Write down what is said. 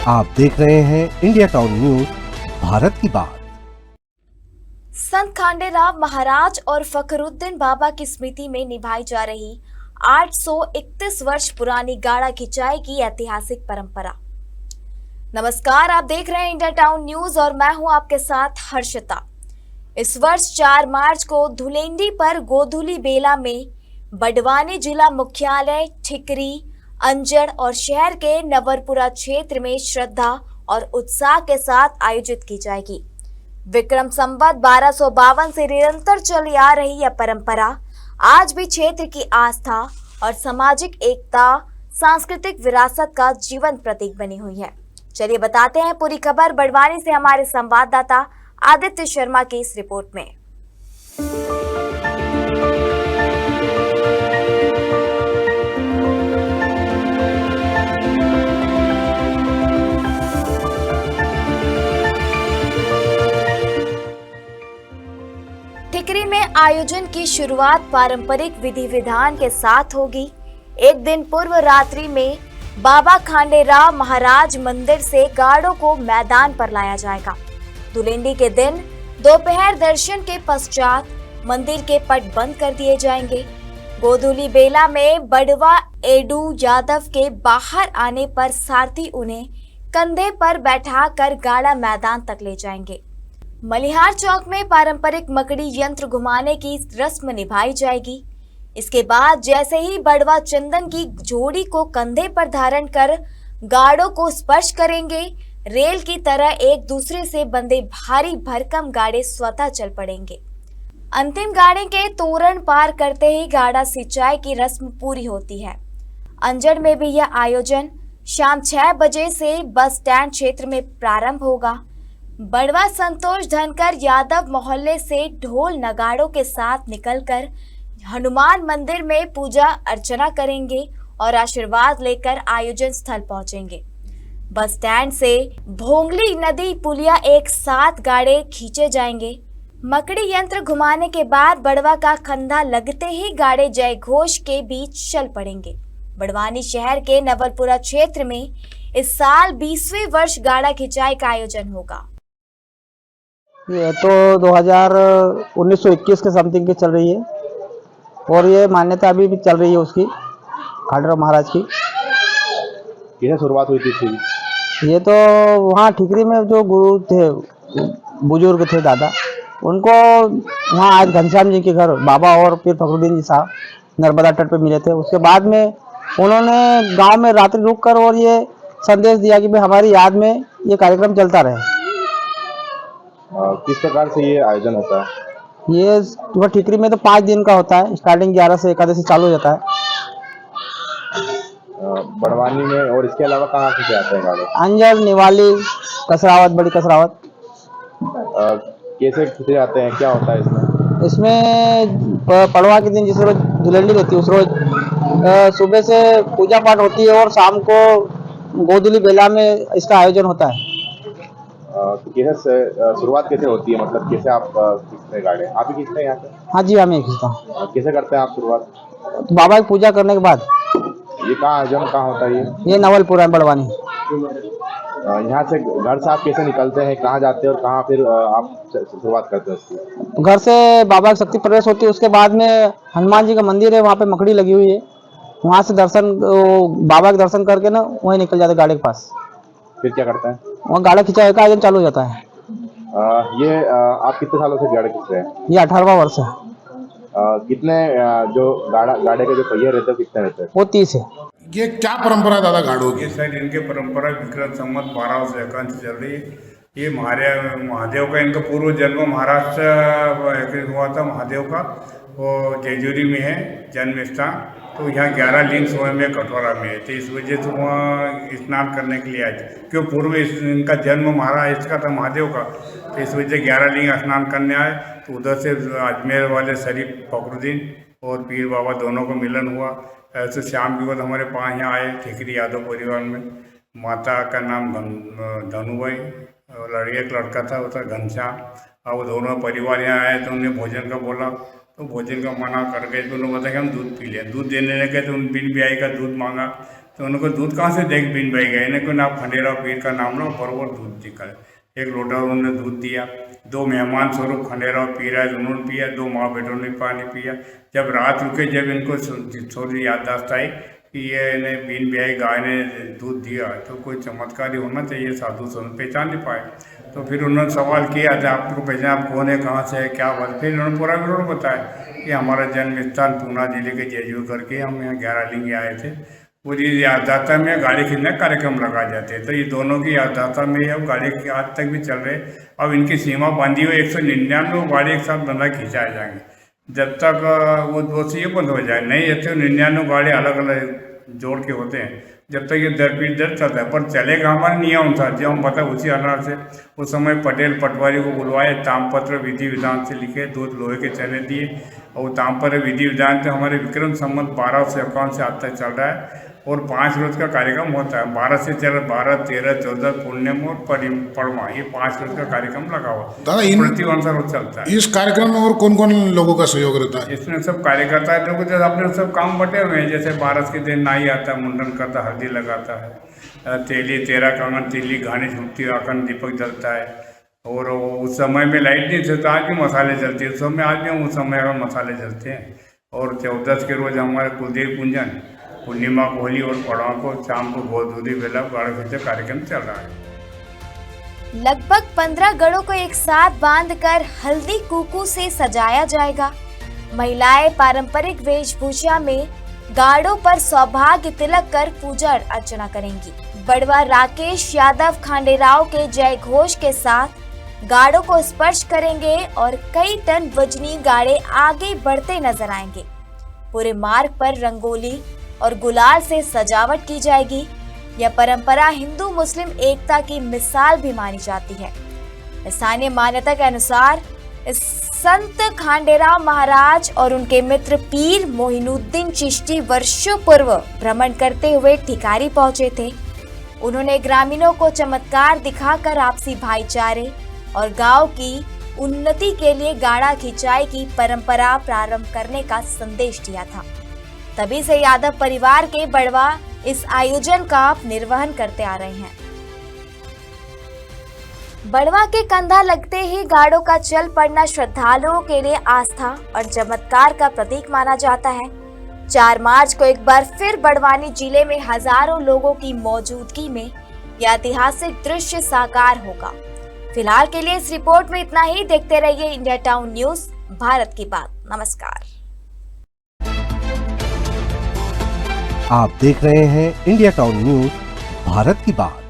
आप देख रहे हैं इंडिया टाउन न्यूज, भारत की बात। संत खांडेराव महाराज और फखरुद्दीन बाबा की स्मृति में निभाई जा रही 831 वर्ष पुरानी गाड़ा खिंचाई की ऐतिहासिक परंपरा। नमस्कार, आप देख रहे हैं इंडिया टाउन न्यूज और मैं हूं आपके साथ हर्षिता। इस वर्ष 4 मार्च को धुलेंडी पर गोधुली बेला में बड़वानी जिला मुख्यालय, ठिकरी, अंजड़ और शहर के नवरपुरा क्षेत्र में श्रद्धा और उत्साह के साथ आयोजित की जाएगी। विक्रम संवत 1252 से निरंतर चली आ रही यह परंपरा आज भी क्षेत्र की आस्था और सामाजिक एकता, सांस्कृतिक विरासत का जीवंत प्रतीक बनी हुई है। चलिए बताते हैं पूरी खबर बड़वानी से हमारे संवाददाता आदित्य शर्मा की इस रिपोर्ट में। ठिकरी में आयोजन की शुरुआत पारंपरिक विधि विधान के साथ होगी। एक दिन पूर्व रात्रि में बाबा खांडेराव महाराज मंदिर से गाड़ों को मैदान पर लाया जाएगा। धुलेंडी के दिन दोपहर दर्शन के पश्चात मंदिर के पट बंद कर दिए जाएंगे। गोधुली बेला में बड़वा एडू यादव के बाहर आने पर सारथी उन्हें कंधे पर बैठाकर गाड़ा मैदान तक ले जाएंगे। मलिहार चौक में पारंपरिक मकड़ी यंत्र घुमाने की रस्म निभाई जाएगी। इसके बाद जैसे ही बड़वा चंदन की जोड़ी को कंधे पर धारण कर गाड़ों को स्पर्श करेंगे, रेल की तरह एक दूसरे से बंधे भारी भरकम गाड़े स्वतः चल पड़ेंगे। अंतिम गाड़े के तोरण पार करते ही गाड़ा सिंचाई की रस्म पूरी होती है। अंजड़ में भी यह आयोजन शाम 6 बजे से बस स्टैंड क्षेत्र में प्रारंभ होगा। बड़वा संतोष धनकर यादव मोहल्ले से ढोल नगाड़ों के साथ निकलकर हनुमान मंदिर में पूजा अर्चना करेंगे और आशीर्वाद लेकर आयोजन स्थल पहुंचेंगे। बस स्टैंड से भोंगली नदी पुलिया एक साथ गाड़े खींचे जाएंगे। मकड़ी यंत्र घुमाने के बाद बड़वा का कंधा लगते ही गाड़े जय घोष के बीच चल पड़ेंगे। बड़वानी शहर के नवलपुरा क्षेत्र में इस साल 20वें वर्ष गाड़ा खिंचाई का आयोजन होगा। ये तो 1921 के समथिंग की चल रही है और ये मान्यता अभी भी चल रही है उसकी, खांडेराव महाराज की। कैसे शुरुआत हुई थी? ये तो वहाँ ठिकरी में जो गुरु थे, बुजुर्ग थे दादा, उनको वहाँ आज घनश्याम जी के घर बाबा और फिर फखरुद्दीन जी साहब नर्मदा तट पे मिले थे। उसके बाद में उन्होंने गांव में रात्रि रुक कर और ये संदेश दिया कि भाई हमारी याद में ये कार्यक्रम चलता रहे। किस प्रकार से ये आयोजन होता है? ये वह ठिकरी में तो 5 दिन का होता है। स्टार्टिंग 11 से एकादशी चालू हो जाता है। बड़वानी में और इसके अलावा कहाँ से आते हैं गाड़े? अंजड़, निवाली, कसरावत, बड़ी कसरावत। कैसे खींचे जाते हैं, क्या होता है इसमें? इसमें पड़वा के दिन जिस रोज धुलेंडी रहती है उस रोज सुबह से पूजा पाठ होती है और शाम को गोधुली बेला में इसका आयोजन होता है। तो कैसे शुरुआत कैसे होती है, मतलब कैसे आप खींचते हैं गाड़े? आप ही खींचते हैं यहाँ पे? हाँ जी, मैं खींचता हूँ। कैसे करते हैं आप शुरुआत? तो बाबा की पूजा करने के बाद। ये कहाँ आयोजन कहाँ होता है? ये नवलपुरा है, बड़वानी। यहाँ से घर से आप कैसे निकलते हैं, कहाँ जाते हैं और कहाँ फिर आप शुरुआत करते हैं उसकी? घर से बाबा की शक्ति प्रवेश होती है, उसके बाद में हनुमान जी का मंदिर है, वहाँ पे मकड़ी लगी हुई है, वहाँ से दर्शन बाबा के दर्शन करके ना वहीं निकल जाते गाड़ी के पास। फिर क्या करते हैं? वहाँ गाड़ा खिंचाई का आयोजन चालू हो जाता है। आप कितने सालों से गाड़े खींच रहे हैं? ये 18वां वर्ष है। कितने जो गाड़े के जो पहिए रहते हैं कितने रहते हैं? वो 30 है। ये क्या परंपरा है दादा गाड़ों की? ये शायद इनके परंपरा विक्रम संवत 1251 से चल रही है। ये महादेव का इनका पूर्व जन्म महाराष्ट्र हुआ था। महादेव का वो जेजुरी में है जन्म स्थान, तो यहाँ 11 लिंग सोए में कटोरा में है, तो इस वजह से वहाँ स्नान करने के लिए आए थे। क्यों पूर्व इनका जन्म महाराज इसका था, महादेव का, तो इस वजह से 11 लिंग स्नान करने आए। तो उधर से अजमेर वाले शरीफ फखरुद्दीन और पीर बाबा दोनों को मिलन हुआ। ऐसे शाम के बाद हमारे पास यहाँ आए ठिकरी यादव परिवार में। माता का नाम धनुबाई और एक लड़का था वो था घनश्याम। और वो दोनों परिवार यहाँ आए तो उन्हें भोजन का बोला, तो भोजन का मना कर गए। तो उन्होंने बताया कि हम दूध पी लें। दूध देने लगे तो उन बिन ब्याही का दूध मांगा, तो उनको दूध कहाँ से देख बीन भाई गए, इन्हें कोई आप खंडेराव पीर का नाम लो, बरोबर दूध निकल। एक लोटा उन्होंने दूध दिया, 2 मेहमान स्वरूप खंडेराव पी रहा है, उन्होंने पिया, 2 माँ बेटों ने पानी पिया। जब रात रुके, जब इनको थोड़ी याददाश्त आई कि ये इन्हें बीन ब्याई गाय ने दूध दिया, तो कोई चमत्कारी होना चाहिए, साधु संत पहचान नहीं पाए। तो फिर उन्होंने सवाल किया, अच्छा आपको पहचान, आप कौन है, कहाँ से है, क्या बात। फिर उन्होंने पूरा विवरण बताया कि हमारा जन्म स्थान पूना जिले के जेजू करके हम यहाँ 11 लिंग आए थे। पूरी याददाता में गाड़ी खींचने कार्यक्रम लगा जाते हैं, तो ये दोनों की याददाता में अब गाड़ी के आज तक भी चल रहे। अब इनकी सीमा बांधी हुई 199 गाड़ी एक साथ बंदा खिंचाए जाएंगे, जब तक वो ये बंद हो जाए। नहीं 199 गाड़ी अलग अलग जोड़ के होते हैं, जब तक ये दर पीट दर चलता है। पर चलेगा हमारा नियम था, जो हम पता उसी आधार से उस समय पटेल पटवारी को बुलवाए, तामपत्र विधि विधान से लिखे, 2 लोहे के चने दिए, और तामपत्र विधि विधान से हमारे विक्रम संवत 1251 से आज तक चल रहा है। और 5 रोज का कार्यक्रम होता है, 12 से 12, 13, 14 पूर्णिम और पड़वा, ये 5 रोज का कार्यक्रम लगा हुआ दादा प्रतिवर्ष रोज चलता है। इस कार्यक्रम में और कौन कौन लोगों का सहयोग रहता है? इसमें सब कार्यकर्ता है, लोग जैसे अपने सब काम बटे हुए हैं। जैसे 12 के दिन नाई आता है, मुंडन करता, हल्दी लगाता है, तेली 13 कंगन तिल्ली घानी झुकती, अखंड दीपक जलता है। और उस समय में लाइट नहीं थे, तो आज भी मसाले जलते हैं, उस समय आज भी उस समय में मसाले जलते हैं। और 14 के रोज हमारे कुलदेव पूजन, पूर्णिमा को होली और पड़वा को शाम को गोदूदी बेला गाड़ा खींचे कार्यक्रम चल रहा है। लगभग 15 गड़ों को एक साथ बांधकर हल्दी कुकू से सजाया जाएगा। महिलाएं पारंपरिक वेशभूषा में गाड़ों पर सौभाग्य तिलक कर पूजा अर्चना करेंगी। बड़वा राकेश यादव खांडेराव के जय घोष के साथ गाड़ों को स्पर्श करेंगे और कई टन वजनी गाड़े आगे बढ़ते नजर आएंगे। पूरे मार्ग पर रंगोली और गुलाल से सजावट की जाएगी। यह परंपरा हिंदू मुस्लिम एकता की मिसाल भी मानी जाती है। स्थानीय मान्यता के अनुसार इस संत खांडेराव महाराज और उनके मित्र पीर मोहिनुद्दीन चिश्ती वर्षों पूर्व भ्रमण करते हुए ठिकारी पहुंचे थे। उन्होंने ग्रामीणों को चमत्कार दिखाकर आपसी भाईचारे और गांव की उन्नति के लिए गाड़ा खिंचाई की परंपरा प्रारंभ करने का संदेश दिया था। तभी से यादव परिवार के बड़वा इस आयोजन का निर्वहन करते आ रहे हैं। बड़वा के कंधा लगते ही गाड़ों का चल पड़ना श्रद्धालुओं के लिए आस्था और चमत्कार का प्रतीक माना जाता है। 4 मार्च को एक बार फिर बड़वानी जिले में हजारों लोगों की मौजूदगी में यह ऐतिहासिक दृश्य साकार होगा। फिलहाल के लिए इस रिपोर्ट में इतना ही। देखते रहिए इंडिया टाउन न्यूज, भारत की बात। नमस्कार। आप देख रहे हैं इंडिया टाउन न्यूज, भारत की बात।